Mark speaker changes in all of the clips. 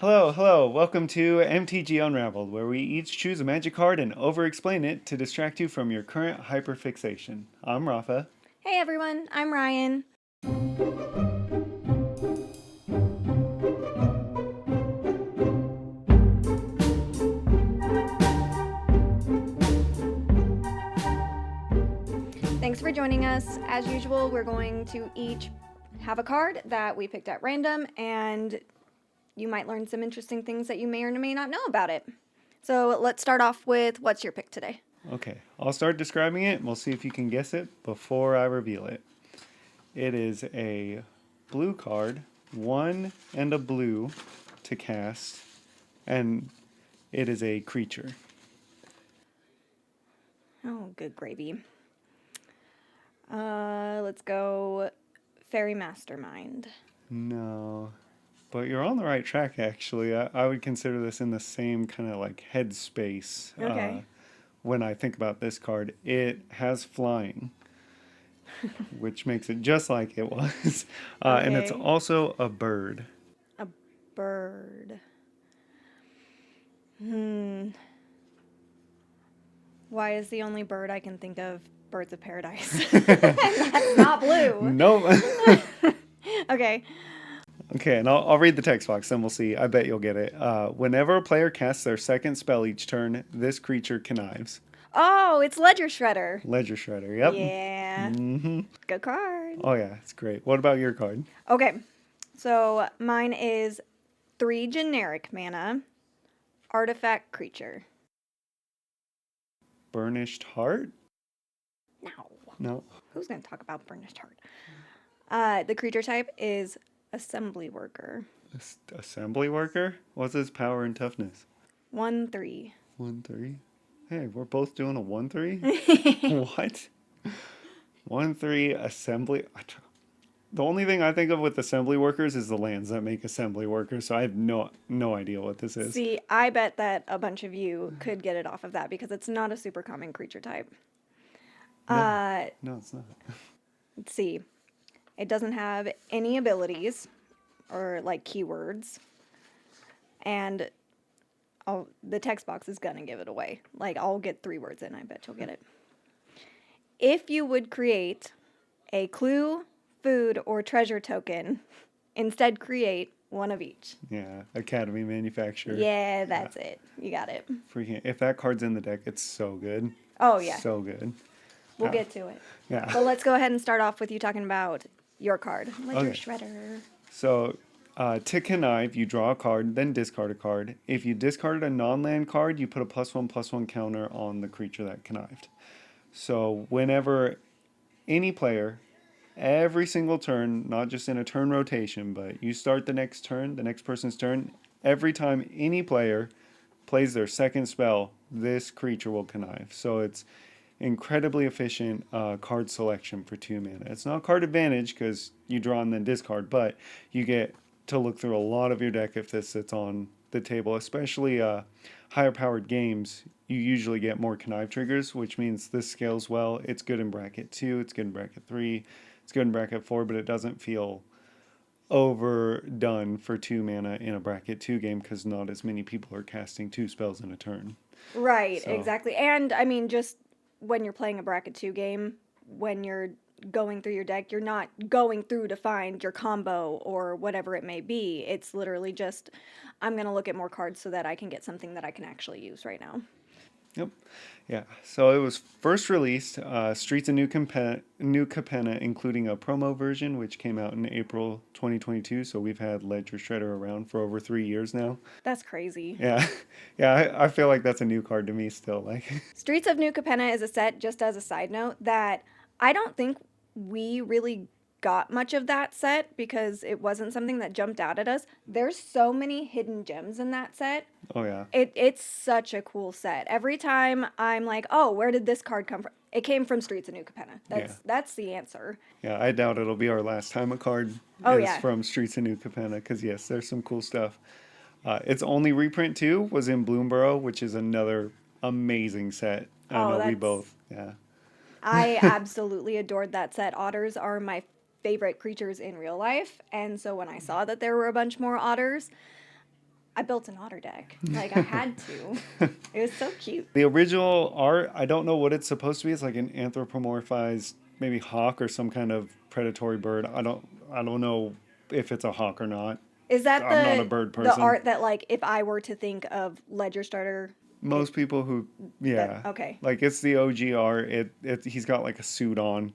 Speaker 1: Hello, hello. Welcome to MTG Unraveled, where we each choose a magic card and over-explain it to distract you from your current hyperfixation. I'm Rafa.
Speaker 2: Hey everyone, I'm Ryan. Thanks for joining us. As usual, we're going to each have a card that we picked at random, and you might learn some interesting things that you may or may not know about it. So let's start off with what's your pick today?
Speaker 1: Okay, I'll start describing it and we'll see if you can guess it before I reveal it. It is a blue card, 1 and a blue to cast, and it is a creature.
Speaker 2: Oh, good gravy. Let's go Fairy Mastermind.
Speaker 1: No, but you're on the right track actually. I would consider this in the same kind of like headspace.
Speaker 2: Okay.
Speaker 1: When I think about this card, it has flying, which makes it just like it was. And it's
Speaker 2: Okay.
Speaker 1: also a bird.
Speaker 2: A bird. Why is the only bird I can think of Birds of Paradise? And that's not blue.
Speaker 1: No.
Speaker 2: Okay.
Speaker 1: Okay, and I'll read the text box, then we'll see. I bet you'll get it. Whenever a player casts their second spell each turn, this creature connives.
Speaker 2: Oh, it's Ledger Shredder.
Speaker 1: Ledger Shredder, yep.
Speaker 2: Yeah.
Speaker 1: Mm-hmm.
Speaker 2: Good card.
Speaker 1: Oh, yeah, it's great. What about your card?
Speaker 2: Okay. So mine is 3 generic mana, artifact creature.
Speaker 1: Burnished Heart?
Speaker 2: No.
Speaker 1: No.
Speaker 2: Who's going to talk about Burnished Heart? The creature type is assembly worker.
Speaker 1: Assembly Worker? What's his power and toughness?
Speaker 2: 1/3.
Speaker 1: 1/3. Hey, we're both doing a 1/3? What? 1/3 assembly. The only thing I think of with assembly workers is the lands that make assembly workers, so I have no idea what this is.
Speaker 2: See, I bet that a bunch of you could get it off of that because it's not a super common creature type.
Speaker 1: No, it's not.
Speaker 2: Let's see. It doesn't have any abilities or like keywords. And the text box is going to give it away. Like, I'll get 3 words in. I bet you'll get it. If you would create a clue, food, or treasure token, instead create one of each.
Speaker 1: Yeah, Academy Manufacturer.
Speaker 2: Yeah, that's it. You got it.
Speaker 1: Freaking, if that card's in the deck, it's so good.
Speaker 2: Oh, yeah.
Speaker 1: So good.
Speaker 2: We'll get to it.
Speaker 1: Yeah.
Speaker 2: But let's go ahead and start off with you talking about your card. Ledger
Speaker 1: Okay.
Speaker 2: Shredder.
Speaker 1: So, to connive, you draw a card, then discard a card. If you discarded a non-land card, you put a +1/+1 counter on the creature that connived. So, whenever any player, every single turn, not just in a turn rotation, but you start the next turn, the next person's turn, every time any player plays their second spell, this creature will connive. So, it's incredibly efficient card selection for 2 mana. It's not card advantage because you draw and then discard, but you get to look through a lot of your deck if this sits on the table. Especially higher powered games, you usually get more connive triggers, which means this scales well. It's good in bracket 2, it's good in bracket 3, it's good in bracket 4, but it doesn't feel overdone for 2 mana in a bracket 2 game because not as many people are casting 2 spells in a turn.
Speaker 2: Right,
Speaker 1: So-
Speaker 2: exactly. And, I mean, just when you're playing a bracket 2 game, when you're going through your deck, you're not going through to find your combo or whatever it may be. It's literally just, I'm going to look at more cards so that I can get something that I can actually use right now.
Speaker 1: Yep. Yeah. So it was first released, Streets of New Capenna, including a promo version, which came out in April 2022. So we've had Ledger Shredder around for over 3 years now.
Speaker 2: That's crazy.
Speaker 1: Yeah. Yeah. I feel like that's a new card to me still. Like,
Speaker 2: Streets of New Capenna is a set, just as a side note, that I don't think we really got much of that set because it wasn't something that jumped out at us. There's so many hidden gems in that set.
Speaker 1: oh, yeah.
Speaker 2: It's such a cool set. Every time I'm like, oh, where did this card come from? It came from Streets of New Capenna. That's the answer.
Speaker 1: Yeah. I doubt it'll be our last time a card
Speaker 2: Oh,
Speaker 1: is
Speaker 2: yeah.
Speaker 1: from Streets of New Capenna because, yes, there's some cool stuff. Its only reprint, too, was in Bloomborough, which is another amazing set. I
Speaker 2: Oh,
Speaker 1: know we
Speaker 2: that's-
Speaker 1: both. Yeah.
Speaker 2: I absolutely adored that set. Otters are my favorite creatures in real life, and so when I saw that there were a bunch more otters, I built an otter deck. Like, I had to. It was so cute.
Speaker 1: The original art, I don't know what it's supposed to be. It's like an anthropomorphized, maybe hawk or some kind of predatory bird. I don't know if it's a hawk or not.
Speaker 2: Is that
Speaker 1: I'm not a bird
Speaker 2: the
Speaker 1: person.
Speaker 2: art that, like, if I were to think of Ledger Starter,
Speaker 1: Most people who, yeah,
Speaker 2: okay.
Speaker 1: like it's the OG art. He's got like a suit on,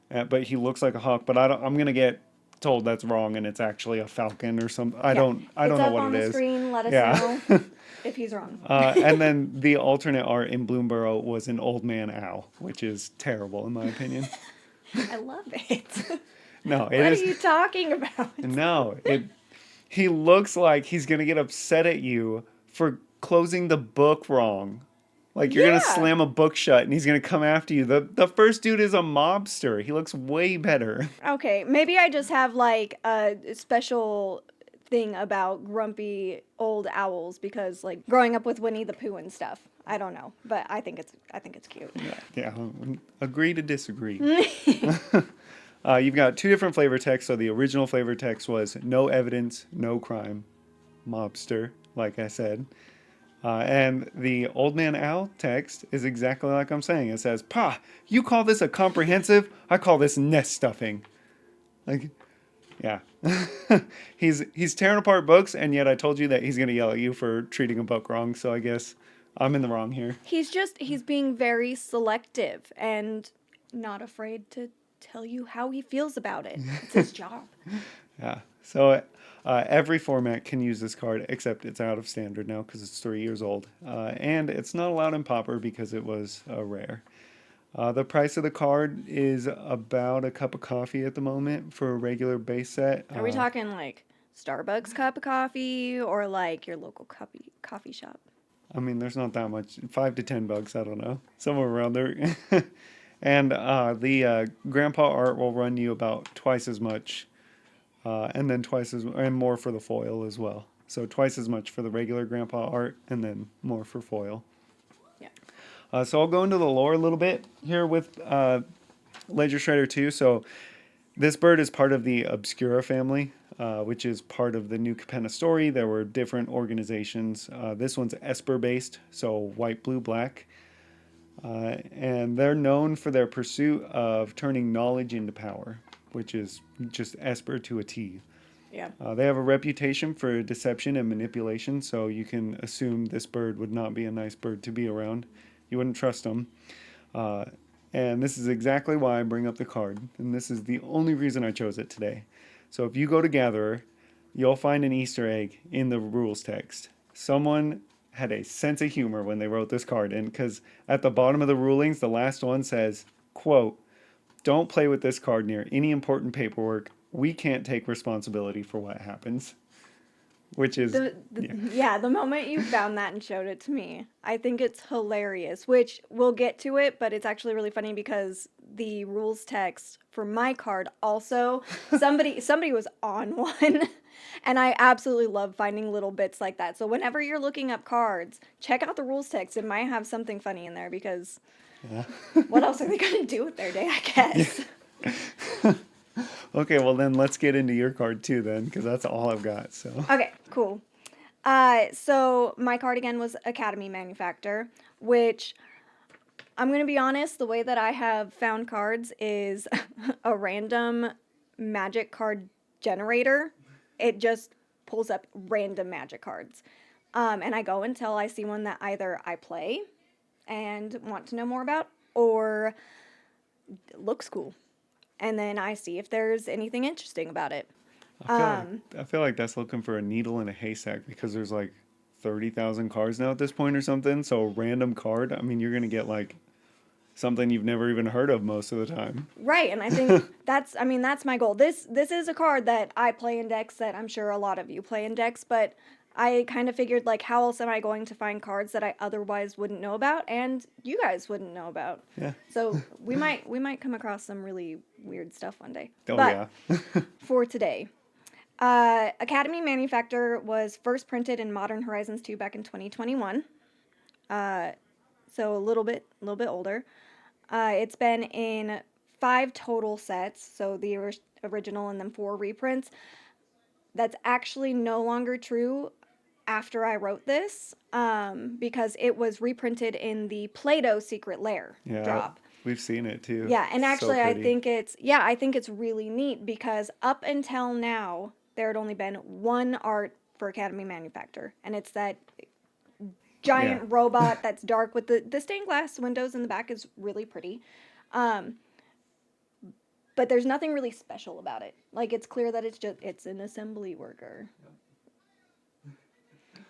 Speaker 1: but he looks like a hawk. But I'm gonna get told that's wrong, and it's actually a falcon or something. I don't
Speaker 2: It's
Speaker 1: know
Speaker 2: up
Speaker 1: what
Speaker 2: on
Speaker 1: it
Speaker 2: the
Speaker 1: is.
Speaker 2: screen. Let us
Speaker 1: Yeah.
Speaker 2: know if he's wrong.
Speaker 1: And then the alternate art in Bloomborough was an old man owl, which is terrible in my opinion.
Speaker 2: I love it.
Speaker 1: No, it
Speaker 2: What
Speaker 1: is
Speaker 2: are you talking about?
Speaker 1: no. He looks like he's gonna get upset at you for closing the book wrong. Like you're gonna
Speaker 2: Yeah.
Speaker 1: slam a book shut and he's gonna come after you. The first dude is a mobster. He looks way better.
Speaker 2: Okay, maybe I just have like a special thing about grumpy old owls because like growing up with Winnie the Pooh and stuff. I don't know, but I think it's cute.
Speaker 1: Yeah, agree to disagree. You've got two different flavor texts. So the original flavor text was no evidence, no crime, mobster, like I said. And the old man owl text is exactly like I'm saying. It says, "Pa, you call this a comprehensive? I call this nest stuffing." Like, yeah, he's tearing apart books, and yet I told you that he's gonna yell at you for treating a book wrong. So I guess I'm in the wrong here.
Speaker 2: He's being very selective and not afraid to tell you how he feels about it. It's his job.
Speaker 1: Yeah. So every format can use this card, except it's out of standard now because it's 3 years old, and it's not allowed in Pauper because it was a rare. The price of the card is about a cup of coffee at the moment for a regular base set.
Speaker 2: Are we talking like Starbucks cup of coffee or like your local coffee shop?
Speaker 1: I mean, there's not that much. $5 to $10. I don't know, somewhere around there. And the grandpa art will run you about twice as much, and then and more for the foil as well. So twice as much for the regular grandpa art, and then more for foil.
Speaker 2: Yeah.
Speaker 1: So I'll go into the lore a little bit here with Ledger Shredder 2. So this bird is part of the Obscura family, which is part of the New Capenna story. There were different organizations. This one's Esper based, so white, blue, black. And they're known for their pursuit of turning knowledge into power, which is just Esper to a T.
Speaker 2: Yeah.
Speaker 1: They have a reputation for deception and manipulation, so you can assume this bird would not be a nice bird to be around. You wouldn't trust them. And this is exactly why I bring up the card, and this is the only reason I chose it today. So if you go to Gatherer, you'll find an Easter egg in the rules text. Someone had a sense of humor when they wrote this card, and because at the bottom of the rulings, the last one says, quote, "Don't play with this card near any important paperwork. We can't take responsibility for what happens." Which is,
Speaker 2: The moment you found that and showed it to me, I think it's hilarious, which we'll get to it, but it's actually really funny because the rules text for my card also, somebody was on one. And I absolutely love finding little bits like that. So whenever you're looking up cards, check out the rules text. It might have something funny in there because what else are they going to do with their day, I guess?
Speaker 1: Yeah. Okay, well then let's get into your card too then, because that's all I've got. So
Speaker 2: okay, cool. So my card again was Academy Manufactor, which I'm going to be honest, the way that I have found cards is a random magic card generator. It just pulls up random magic cards. And I go until I see one that either I play and want to know more about or looks cool. And then I see if there's anything interesting about it.
Speaker 1: I feel like that's looking for a needle in a haystack because there's like 30,000 cards now at this point or something. So a random card, I mean, you're going to get like something you've never even heard of most of the time.
Speaker 2: Right, and I think that's my goal. This is a card that I play in decks that I'm sure a lot of you play in decks, but I kind of figured like how else am I going to find cards that I otherwise wouldn't know about and you guys wouldn't know about.
Speaker 1: Yeah.
Speaker 2: So we might come across some really weird stuff one day.
Speaker 1: Oh
Speaker 2: but
Speaker 1: yeah.
Speaker 2: for today, Academy Manufactor was first printed in Modern Horizons 2 back in 2021. So a little bit older. It's been in 5 total sets, so the original and then 4 reprints. That's actually no longer true after I wrote this, because it was reprinted in the Play-Doh Secret Lair
Speaker 1: Yeah,
Speaker 2: drop.
Speaker 1: we've seen it too.
Speaker 2: Yeah, and
Speaker 1: So
Speaker 2: actually I
Speaker 1: pretty.
Speaker 2: think it's really neat because up until now there had only been one art for Academy Manufactor, and it's that
Speaker 1: Yeah.
Speaker 2: giant robot that's dark with the stained glass windows in the back is really pretty. Um, but there's nothing really special about it. Like, it's clear that it's an assembly worker.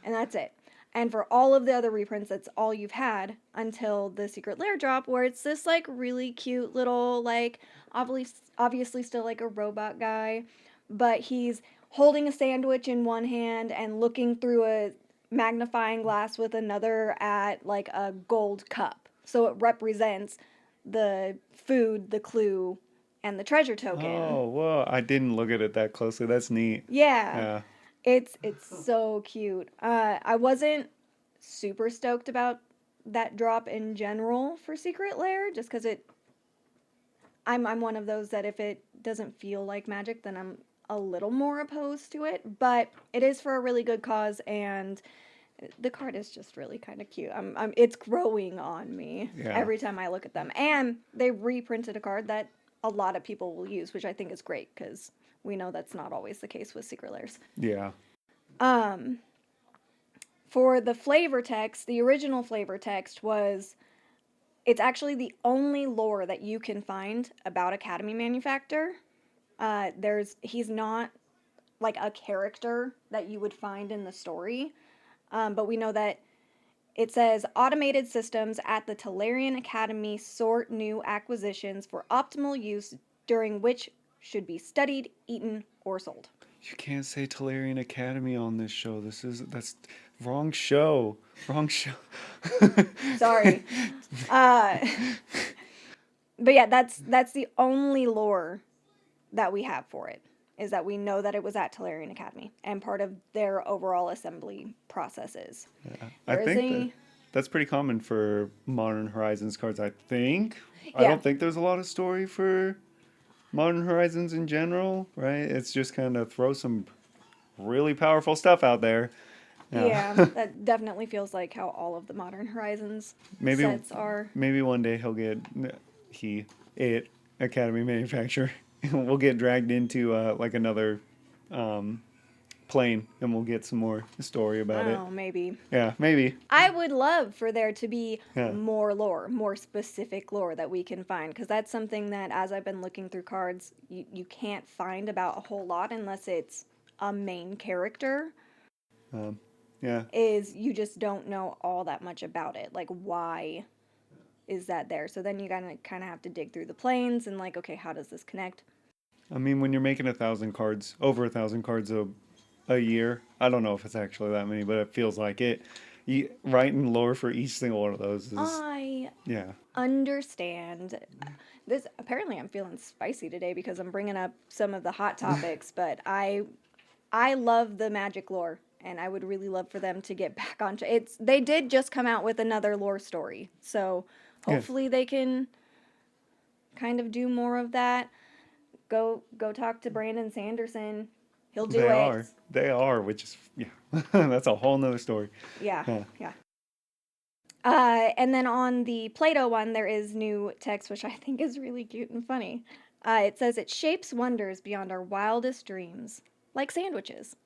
Speaker 2: And that's it. And for all of the other reprints, that's all you've had until the Secret Lair drop, where it's this like really cute little, like, obviously still like a robot guy, but he's holding a sandwich in one hand and looking through a magnifying glass with another at like a gold cup. So it represents the food, the clue, and the treasure token.
Speaker 1: Oh, whoa. I didn't look at it that closely. That's neat.
Speaker 2: Yeah.
Speaker 1: Yeah.
Speaker 2: It's so cute. I wasn't super stoked about that drop in general for Secret Lair, just because I'm one of those that if it doesn't feel like Magic, then I'm a little more opposed to it. But it is for a really good cause, and the card is just really kind of cute. It's growing on me
Speaker 1: Yeah.
Speaker 2: every time I look at them. And they reprinted a card that a lot of people will use, which I think is great because we know that's not always the case with Secret Lairs.
Speaker 1: Yeah.
Speaker 2: For the flavor text, the original flavor text was, it's actually the only lore that you can find about Academy Manufactor. He's not like a character that you would find in the story, but we know that it says automated systems at the Tolarian Academy sort new acquisitions for optimal use, during which should be studied, eaten, or sold.
Speaker 1: You can't say Tolarian Academy on this show. That's wrong show. Wrong show.
Speaker 2: Sorry. But yeah, that's the only lore that we have for it, is that we know that it was at Tolarian Academy and part of their overall assembly processes.
Speaker 1: Yeah. I
Speaker 2: There is
Speaker 1: think that's pretty common for Modern Horizons cards, I think. I
Speaker 2: Yeah.
Speaker 1: don't think there's a lot of story for Modern Horizons in general, right? It's just kind of throw some really powerful stuff out there.
Speaker 2: Yeah, that definitely feels like how all of the Modern Horizons
Speaker 1: maybe
Speaker 2: sets are.
Speaker 1: maybe one day it Academy Manufacturer we'll get dragged into like another plane and we'll get some more story about it.
Speaker 2: Oh, maybe.
Speaker 1: Yeah, maybe.
Speaker 2: I would love for there to be
Speaker 1: Yeah.
Speaker 2: more lore, more specific lore that we can find, because that's something that, as I've been looking through cards, you can't find about a whole lot unless it's a main character.
Speaker 1: Yeah.
Speaker 2: Is you just don't know all that much about it. Like, why is that there? So then you kind of have to dig through the planes and like, okay, how does this connect?
Speaker 1: I mean, when you're making 1,000 cards, over 1,000 cards a year, I don't know if it's actually that many, but it feels like it. Writing lore for each single one of those is
Speaker 2: I
Speaker 1: yeah.
Speaker 2: understand this. Apparently, I'm feeling spicy today because I'm bringing up some of the hot topics, but I love the Magic lore, and I would really love for them to get back onto it. They did just come out with another lore story, so hopefully they can kind of do more of that. Go talk to Brandon Sanderson. He'll do it.
Speaker 1: They are, which is yeah. That's a whole nother story.
Speaker 2: Yeah. And then on the Play-Doh one, there is new text, which I think is really cute and funny. It says, "It shapes wonders beyond our wildest dreams, like sandwiches."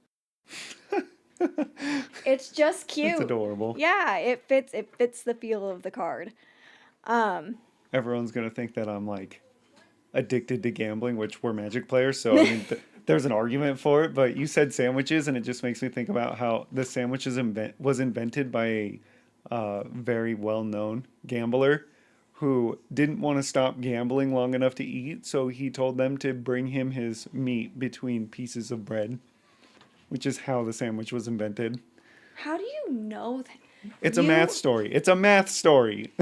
Speaker 2: It's just cute.
Speaker 1: It's adorable.
Speaker 2: Yeah, it fits the feel of the card.
Speaker 1: Everyone's gonna think that I'm like addicted to gambling, which we're Magic players, so I mean, there's an argument for it. But you said sandwiches, and it just makes me think about how the sandwich was invented by a very well-known gambler who didn't want to stop gambling long enough to eat, so he told them to bring him his meat between pieces of bread, which is how the sandwich was invented.
Speaker 2: How do you know that?
Speaker 1: It's a math story. It's a math story.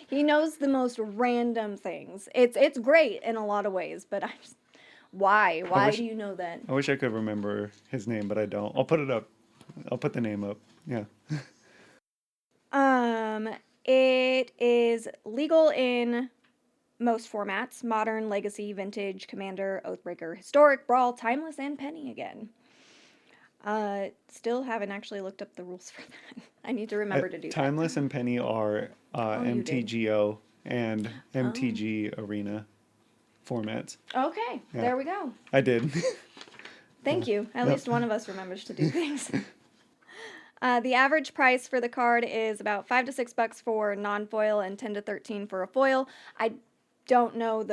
Speaker 2: He knows the most random things. It's great in a lot of ways, but why? Why do you know that?
Speaker 1: I wish I could remember his name, but I don't. I'll put it up. I'll put the name up. Yeah.
Speaker 2: It is legal in most formats: Modern, Legacy, Vintage, Commander, Oathbreaker, Historic, Brawl, Timeless, and Penny again. Still haven't actually looked up the rules for that. I need to remember to do that.
Speaker 1: Timeless and Penny are
Speaker 2: you did.
Speaker 1: MTGO and
Speaker 2: Oh.
Speaker 1: MTG Arena formats.
Speaker 2: Okay,
Speaker 1: Yeah.
Speaker 2: there we go.
Speaker 1: I did.
Speaker 2: Thank you. At
Speaker 1: Yep.
Speaker 2: least one of us remembers to do things. The average price for the card is about $5 to $6 for non-foil and 10 to 13 for a foil. I don't know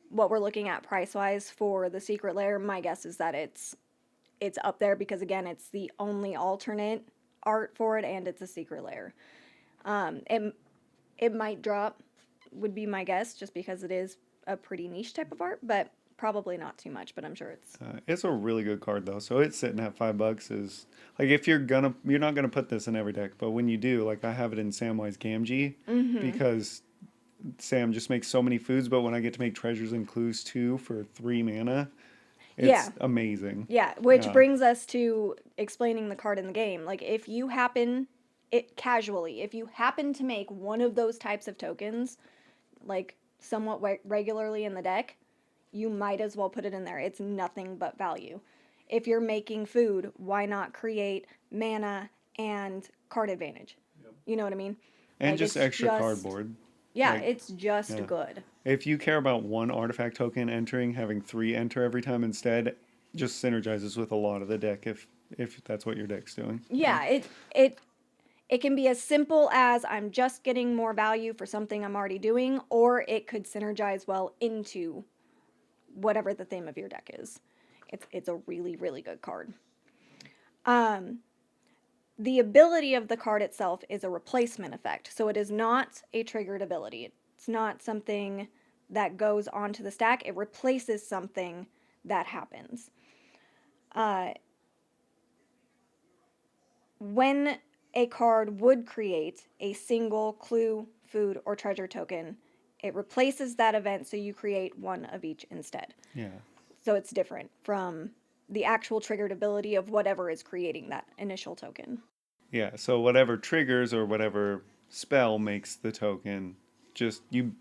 Speaker 2: what we're looking at price-wise for the Secret Lair. My guess is that it's up there because, again, it's the only alternate art for it, and it's a Secret Lair. It might drop, would be my guess, just because it is a pretty niche type of art, but probably not too much, but I'm sure
Speaker 1: It's a really good card though. So it's sitting at $5 is like if you're not gonna put this in every deck, but when you do, like I have it in Samwise Gamgee because Sam just makes so many foods, but when I get to make treasures and clues too for 3 mana, it's amazing.
Speaker 2: Yeah, which brings us to explaining the card in the game. Like if you happen if you happen to make one of those types of tokens, like somewhat regularly in the deck, you might as well put it in there. It's nothing but value. If you're making food, why not create mana and card advantage? Yep. You know what I mean?
Speaker 1: And like just extra cardboard.
Speaker 2: Yeah, like, it's just good.
Speaker 1: If you care about one artifact token entering, having 3 enter every time instead just synergizes with a lot of the deck if that's what your deck's doing.
Speaker 2: Yeah, it can be as simple as I'm just getting more value for something I'm already doing, or it could synergize well into whatever the theme of your deck is. It's a really, really good card. The ability of the card itself is a replacement effect, so it is not a triggered ability. It's not something that goes onto the stack. It replaces something that happens. When a card would create a single clue, food, or treasure token, it replaces that event, so you create one of each instead.
Speaker 1: Yeah.
Speaker 2: So it's different from the actual triggered ability of whatever is creating that initial token.
Speaker 1: Yeah, so whatever triggers or whatever spell makes the token, just you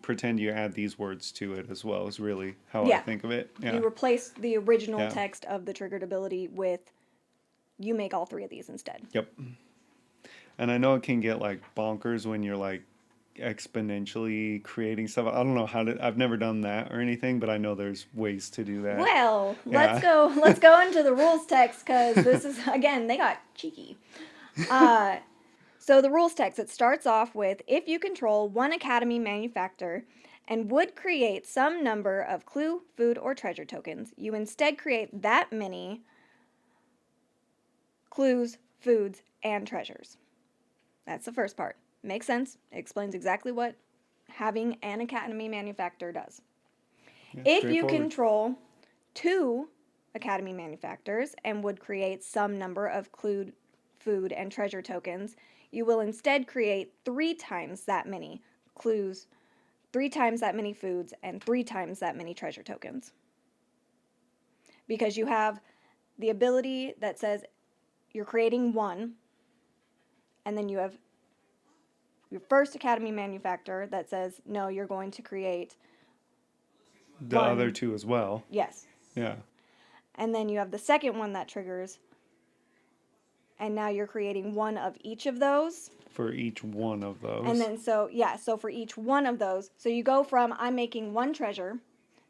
Speaker 1: pretend you add these words to it as well is really how I think of it. Yeah.
Speaker 2: You replace the original text of the triggered ability with you make all 3 of these instead.
Speaker 1: Yep. And I know it can get like bonkers when you're like exponentially creating stuff. I don't know I've never done that or anything, but I know there's ways to do that.
Speaker 2: Well, let's go into the rules text, because this is, again, they got cheeky. So the rules text, it starts off with, if you control one Academy manufacturer and would create some number of clue, food, or treasure tokens, you instead create that many clues, foods, and treasures. That's the first part. Makes sense. It explains exactly what having an Academy manufacturer does. Yeah, if you control 2 Academy manufacturers and would create some number of clue, food, and treasure tokens, you will instead create 3 times that many clues, 3 times that many foods, and 3 times that many treasure tokens. Because you have the ability that says you're creating 1, and then you have your first Academy manufacturer that says, no, you're going to create
Speaker 1: the 1. Other 2 as well.
Speaker 2: Yes.
Speaker 1: Yeah.
Speaker 2: And then you have the second one that triggers, and now you're creating 1 of each of those.
Speaker 1: For each one of those.
Speaker 2: And then so for each one of those, so you go from I'm making 1 treasure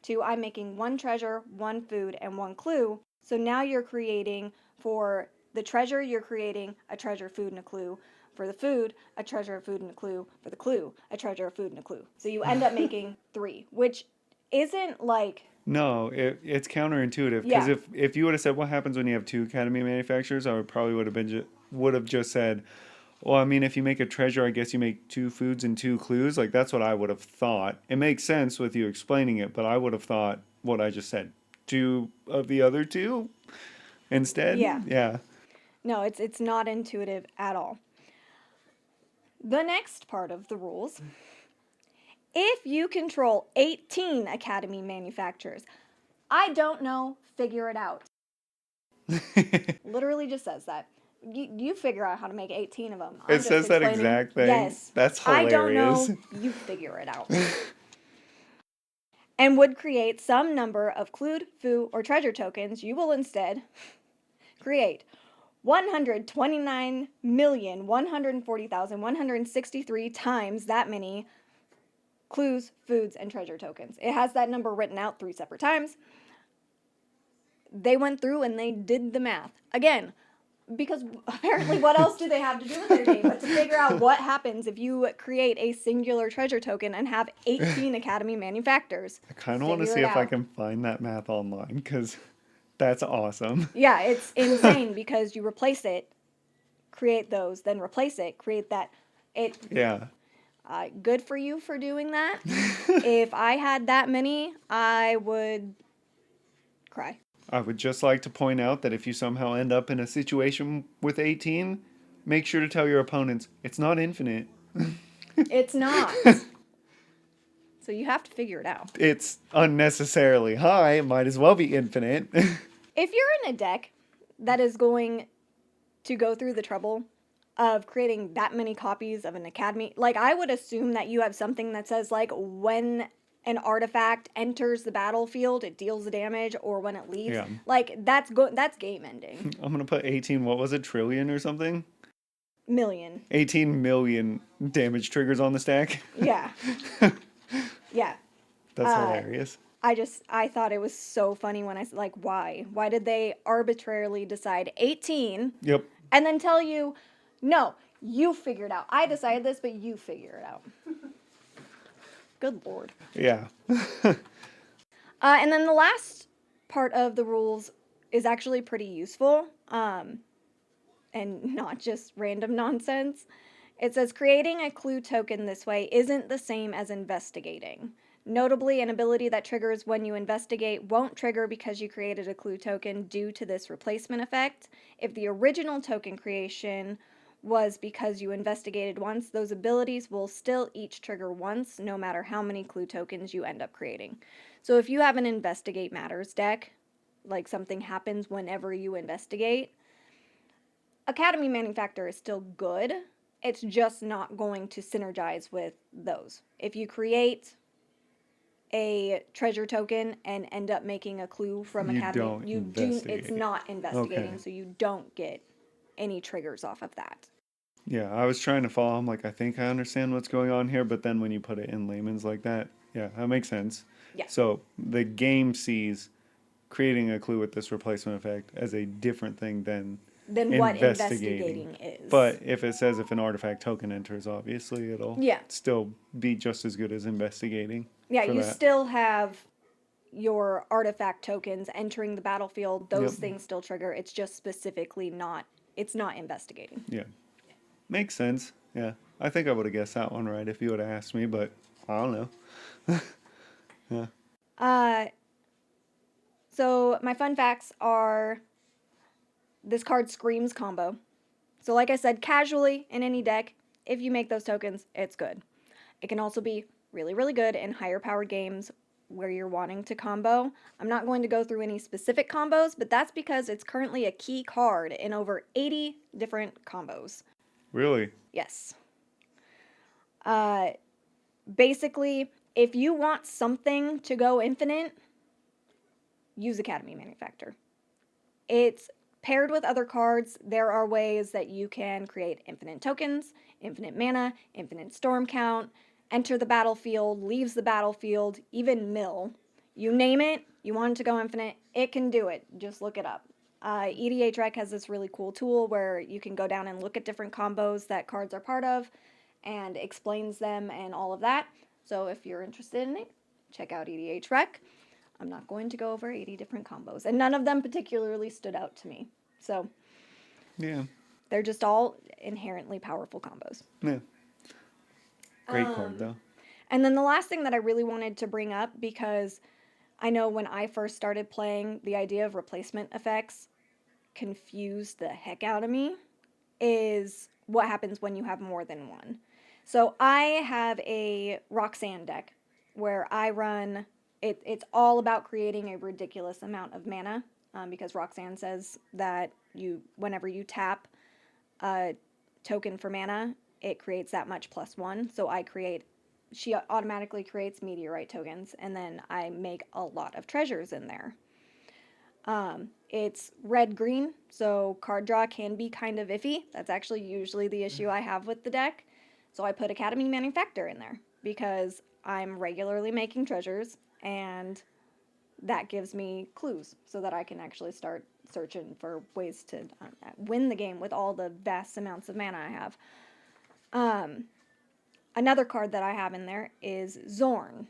Speaker 2: to I'm making 1 treasure, 1 food, and 1 clue. So now you're creating, for the treasure, you're creating a treasure, food, and a clue. For the food, a treasure, a food, and a clue. For the clue, a treasure, a food, and a clue. So you end up making 3, which isn't like...
Speaker 1: No, it's counterintuitive. Because if you would have said, what happens when you have 2 Academy manufacturers, I would have just said, well, I mean, if you make a treasure, I guess you make 2 foods and 2 clues. Like, that's what I would have thought. It makes sense with you explaining it, but I would have thought what I just said. 2 of the other 2 instead? Yeah.
Speaker 2: No, it's not intuitive at all. The next part of the rules, if you control 18 Academy manufacturers, I don't know, figure it out. Literally just says that. You figure out how to make 18 of them.
Speaker 1: It says that exact thing?
Speaker 2: Yes.
Speaker 1: That's hilarious.
Speaker 2: I don't know, you figure it out. And would create some number of clue, food, or treasure tokens, you will instead create 129,140,163 times that many clues, foods, and treasure tokens. It has that number written out 3 separate times. They went through and they did the math. Again, because apparently what else do they have to do with their game but to figure out what happens if you create a singular treasure token and have 18 Academy manufacturers.
Speaker 1: I kind of want to see if I can find that math online, because that's awesome.
Speaker 2: Yeah, it's insane because you replace it, create those, then replace it, create that.
Speaker 1: Yeah.
Speaker 2: Good for you for doing that. If I had that many, I would cry.
Speaker 1: I would just like to point out that if you somehow end up in a situation with 18, make sure to tell your opponents it's not infinite.
Speaker 2: It's not. So you have to figure it out.
Speaker 1: It's unnecessarily high. It might as well be infinite.
Speaker 2: If you're in a deck that is going to go through the trouble of creating that many copies of an Academy, like I would assume that you have something that says like when an artifact enters the battlefield, it deals the damage, or when it leaves.
Speaker 1: Yeah.
Speaker 2: Like that's game ending.
Speaker 1: I'm going to put 18, what was it, trillion or something?
Speaker 2: Million.
Speaker 1: 18 million damage triggers on the stack.
Speaker 2: Yeah. Yeah.
Speaker 1: That's hilarious.
Speaker 2: I thought it was so funny when I said, like, why? Why did they arbitrarily decide 18?
Speaker 1: Yep.
Speaker 2: And then tell you, no, you figure it out. I decided this, but you figure it out. Good Lord.
Speaker 1: Yeah.
Speaker 2: And then the last part of the rules is actually pretty useful, and not just random nonsense. It says creating a clue token this way isn't the same as investigating. Notably, an ability that triggers when you investigate won't trigger because you created a clue token due to this replacement effect. If the original token creation was because you investigated once, those abilities will still each trigger once, no matter how many clue tokens you end up creating. So if you have an Investigate Matters deck, like something happens whenever you investigate, Academy Manufactor is still good. It's just not going to synergize with those. If you create a treasure token and end up making a clue from Academy, it's not investigating, so you don't get any triggers off of that.
Speaker 1: Yeah, I was trying to follow. I'm like, I think I understand what's going on here, but then when you put it in layman's like that, yeah, that makes sense.
Speaker 2: Yeah.
Speaker 1: So the game sees creating a clue with this replacement effect as a different thing than
Speaker 2: what investigating is.
Speaker 1: But if it says if an artifact token enters, obviously it'll still be just as good as investigating.
Speaker 2: Yeah, you still have your artifact tokens entering the battlefield. Those things still trigger. It's just specifically it's not investigating.
Speaker 1: Yeah. Makes sense. Yeah. I think I would have guessed that one right if you would have asked me, but I don't know.
Speaker 2: Yeah. So my fun facts are this card Screams combo. So like I said, casually in any deck, if you make those tokens, it's good. It can also be really, really good in higher powered games where you're wanting to combo. I'm not going to go through any specific combos, but that's because it's currently a key card in over 80 different combos.
Speaker 1: Really?
Speaker 2: Yes. Basically, if you want something to go infinite, use Academy Manufactor. It's paired with other cards. There are ways that you can create infinite tokens, infinite mana, infinite storm count, enter the battlefield, leaves the battlefield, even mill. You name it, you want it to go infinite, it can do it. Just look it up. EDHREC has this really cool tool where you can go down and look at different combos that cards are part of and explains them and all of that. So if you're interested in it, check out EDHREC. I'm not going to go over 80 different combos, and none of them particularly stood out to me. So
Speaker 1: yeah,
Speaker 2: they're just all inherently powerful combos.
Speaker 1: Yeah. Great card, though.
Speaker 2: And then the last thing that I really wanted to bring up, because I know when I first started playing, the idea of replacement effects confused the heck out of me, is what happens when you have more than one. So I have a Roxanne deck where I run... It's all about creating a ridiculous amount of mana, because Roxanne says that whenever you tap a token for mana, it creates that much +1. So she automatically creates meteorite tokens, and then I make a lot of treasures in there. It's red-green, so card draw can be kind of iffy. That's actually usually the issue I have with the deck. So I put Academy Manufactor in there because I'm regularly making treasures, and that gives me clues so that I can actually start searching for ways to win the game with all the vast amounts of mana I have. Another card that I have in there is Zorn,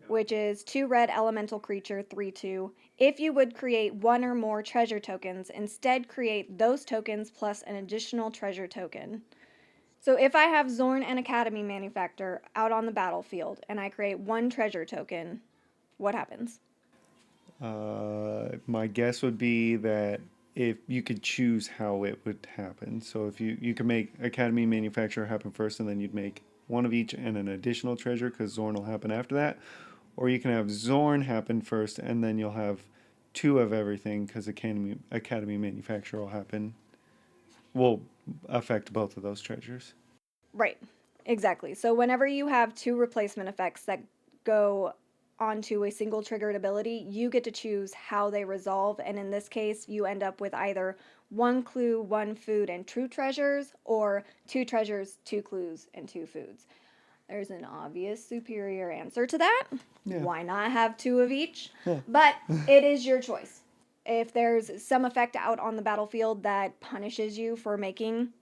Speaker 2: which is 2 red elemental creature, 3/2. If you would create 1 or more treasure tokens, instead create those tokens plus an additional treasure token. So if I have Zorn and Academy Manufactor out on the battlefield and I create 1 treasure token, what happens?
Speaker 1: My guess would be that if you could choose how it would happen. So if you could make Academy Manufacturer happen first, and then you'd make one of each and an additional treasure because Zorn will happen after that. Or you can have Zorn happen first, and then you'll have 2 of everything because Academy Manufacturer will happen. Will affect both of those treasures.
Speaker 2: Right, exactly. So whenever you have 2 replacement effects that go onto a single triggered ability, you get to choose how they resolve. And in this case, you end up with either 1 clue, 1 food, and 2 treasures, or 2 treasures, 2 clues, and 2 foods. There's an obvious superior answer to that.
Speaker 1: Yeah.
Speaker 2: Why not have 2 of each? But it is your choice. If there's some effect out on the battlefield that punishes you for making,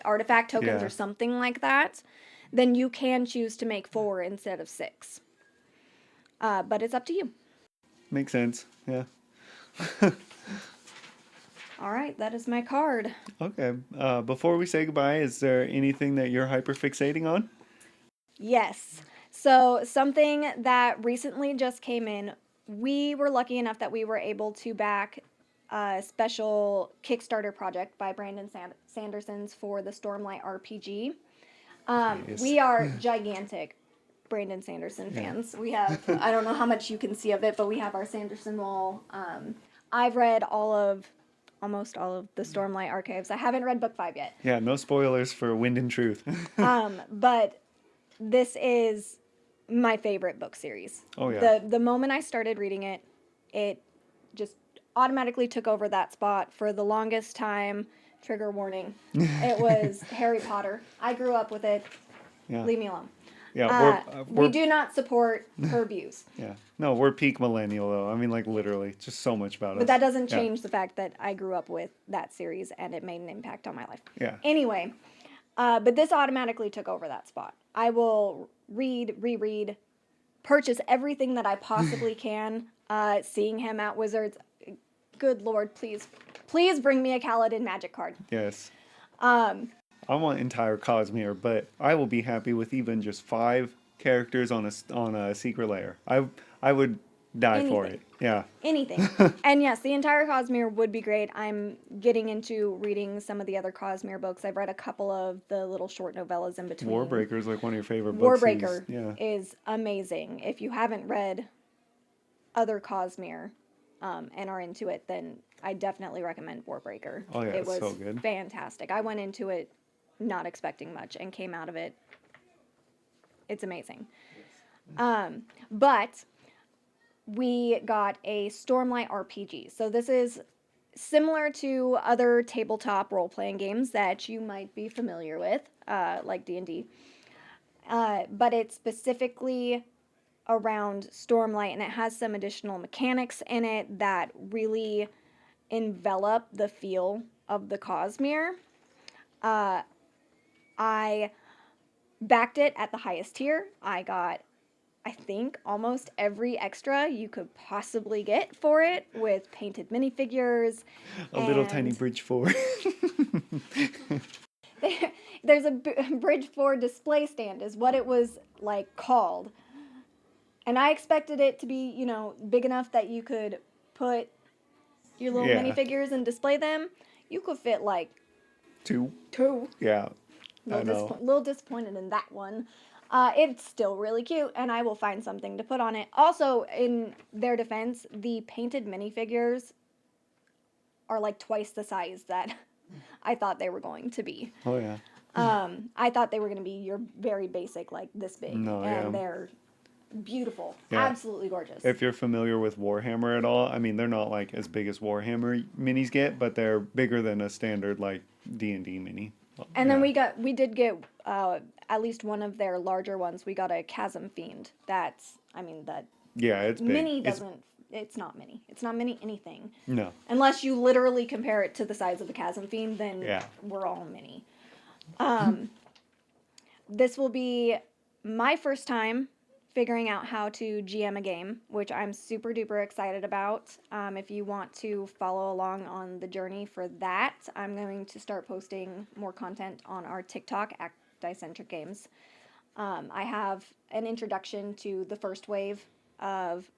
Speaker 2: artifact tokens
Speaker 1: Yeah.
Speaker 2: or something like that, then you can choose to make 4 instead of 6. But it's up to you.
Speaker 1: Makes sense. Yeah.
Speaker 2: All right, that is my card.
Speaker 1: Okay. Before we say goodbye, is there anything that you're hyper fixating on?
Speaker 2: Yes. So, something that recently just came in, we were lucky enough that we were able to back a special Kickstarter project by Brandon Sanderson's for the Stormlight RPG.
Speaker 1: Yes.
Speaker 2: We are gigantic Brandon Sanderson fans. We have, I don't know how much you can see of it, but we have our Sanderson wall. I've read almost all of the Stormlight archives. I haven't read book 5 yet.
Speaker 1: Yeah, no spoilers for Wind and Truth.
Speaker 2: But this is my favorite book series.
Speaker 1: Oh, yeah.
Speaker 2: The moment I started reading it, it just automatically took over that spot for the longest time. Trigger warning. It was Harry Potter. I grew up with it.
Speaker 1: Yeah.
Speaker 2: Leave me alone.
Speaker 1: Yeah,
Speaker 2: We do not support her views.
Speaker 1: Yeah. No, we're peak millennial, though. I mean, like, literally. Just so much about us.
Speaker 2: But that doesn't change the fact that I grew up with that series and it made an impact on my life.
Speaker 1: Yeah.
Speaker 2: Anyway, but this automatically took over that spot. I will read, reread, purchase everything that I possibly can. Seeing him at Wizards, good Lord, please bring me a Kaladin Magic card.
Speaker 1: Yes. I want entire Cosmere, but I will be happy with even just 5 characters on a secret layer. I would die for it. Yeah.
Speaker 2: Anything. And yes, the entire Cosmere would be great. I'm getting into reading some of the other Cosmere books. I've read a couple of the little short novellas in between.
Speaker 1: Warbreaker is like one of your favorite books.
Speaker 2: Warbreaker is amazing. If you haven't read other Cosmere and are into it, then I definitely recommend Warbreaker.
Speaker 1: Oh yeah,
Speaker 2: it was
Speaker 1: so good.
Speaker 2: Fantastic. I went into it not expecting much and came out of it. It's amazing. But we got a Stormlight RPG. So this is similar to other tabletop role-playing games that you might be familiar with, like D&D. But it's specifically around Stormlight, and it has some additional mechanics in it that really envelop the feel of the Cosmere. I backed it at the highest tier. I got, I think, almost every extra you could possibly get for it, with painted minifigures.
Speaker 1: A little tiny bridge 4.
Speaker 2: There's a bridge 4 display stand is what it was like called. And I expected it to be, big enough that you could put your little minifigures and display them. You could fit like
Speaker 1: 2.
Speaker 2: A
Speaker 1: Yeah. I know.
Speaker 2: little disappointed in that one. It's still really cute, and I will find something to put on it. Also, in their defense, the painted minifigures are like twice the size that I thought they were going to be.
Speaker 1: Oh yeah.
Speaker 2: I thought they were going to be your very basic, like this big,
Speaker 1: No,
Speaker 2: and they're beautiful,
Speaker 1: Yeah.
Speaker 2: absolutely gorgeous.
Speaker 1: If you're familiar with Warhammer at all, I mean, they're not like as big as Warhammer minis get, but they're bigger than a standard like D&D mini.
Speaker 2: And then
Speaker 1: Yeah.
Speaker 2: we did get at least one of their larger ones. We got a Chasm Fiend. That's, I mean, that
Speaker 1: Yeah, it's big.
Speaker 2: mini doesn't. It's not mini. It's not mini anything.
Speaker 1: No.
Speaker 2: Unless you literally compare it to the size of a Chasm Fiend, then
Speaker 1: Yeah.
Speaker 2: we're all mini. This will be my first time figuring out how to GM a game, which I'm super duper excited about. If you want to follow along on the journey for that, I'm going to start posting more content on our TikTok at Dicentric Games. I have an introduction to the first wave of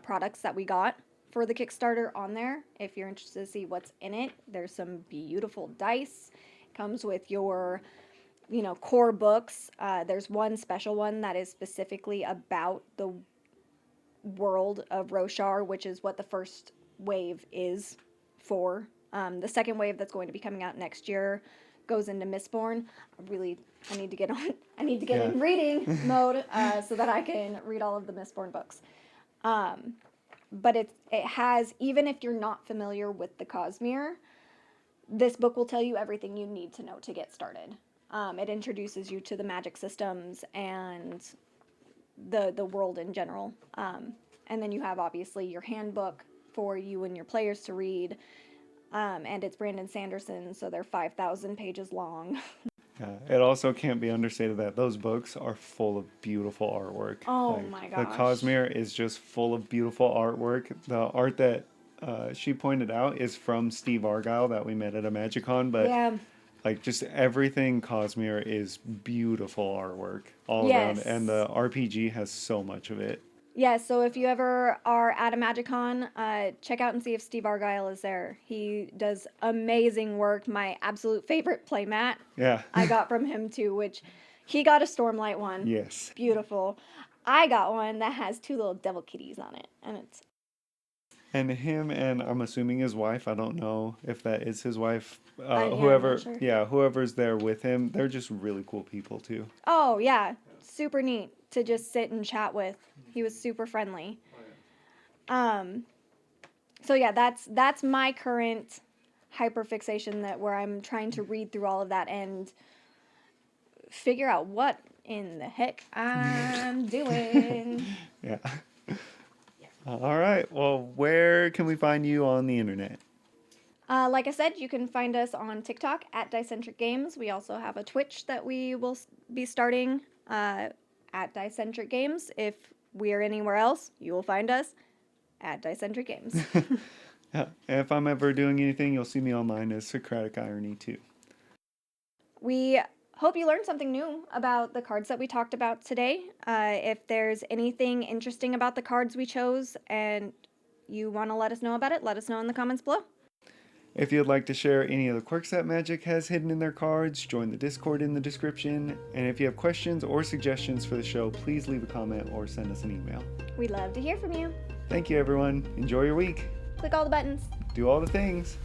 Speaker 2: products that we got for the Kickstarter on there. If you're interested to see what's in it, there's some beautiful dice. It comes with your core books. There's one special one that is specifically about the world of Roshar, which is what the first wave is for. The second wave that's going to be coming out next year goes into Mistborn. I need to get on. I need to get in reading mode so that I can read all of the Mistborn books. But it has, even if you're not familiar with the Cosmere, this book will tell you everything you need to know to get started. It introduces you to the magic systems and the world in general. And then you have obviously your handbook for you and your players to read. And it's Brandon Sanderson, so they're 5,000 pages long.
Speaker 1: Yeah. It also can't be understated that those books are full of beautiful artwork.
Speaker 2: Oh my
Speaker 1: The
Speaker 2: gosh.
Speaker 1: Cosmere is just full of beautiful artwork. The art that she pointed out is from Steve Argyle that we met at a MagicCon, but
Speaker 2: Yeah.
Speaker 1: like just everything Cosmere is beautiful artwork all
Speaker 2: Yes.
Speaker 1: around, and the RPG has so much of it.
Speaker 2: Yeah, so if you ever are at a MagicCon, check out and see if Steve Argyle is there. He does amazing work. My absolute favorite playmat
Speaker 1: Yeah.
Speaker 2: I got from him too, which he got a Stormlight one.
Speaker 1: Yes.
Speaker 2: Beautiful. I got one that has two little devil kitties on it, and it's
Speaker 1: And him and I'm assuming his wife, I don't know if that is his wife,
Speaker 2: yeah, I'm not
Speaker 1: whoever,
Speaker 2: sure.
Speaker 1: whoever's there with him, they're just really cool people too.
Speaker 2: oh yeah, super neat to just sit and chat with. He was super friendly. So yeah, that's my current hyperfixation where I'm trying to read through all of that and figure out what in the heck I'm doing.
Speaker 1: Yeah. All right. Well, where can we find you on the internet?
Speaker 2: Like I said, you can find us on TikTok at Dicentric Games. We also have a Twitch that we will be starting at Dicentric Games. If we are anywhere else, you will find us at Dicentric Games.
Speaker 1: Yeah. And if I'm ever doing anything, you'll see me online as Socratic Irony too.
Speaker 2: We hope you learned something new about the cards that we talked about today. If there's anything interesting about the cards we chose and you want to let us know about it, let us know in the comments below.
Speaker 1: If you'd like to share any of the quirks that Magic has hidden in their cards, join the Discord in the description. And if you have questions or suggestions for the show, please leave a comment or send us an email.
Speaker 2: We'd love to hear from you.
Speaker 1: Thank you, everyone. Enjoy your week.
Speaker 2: Click all the buttons.
Speaker 1: Do all the things.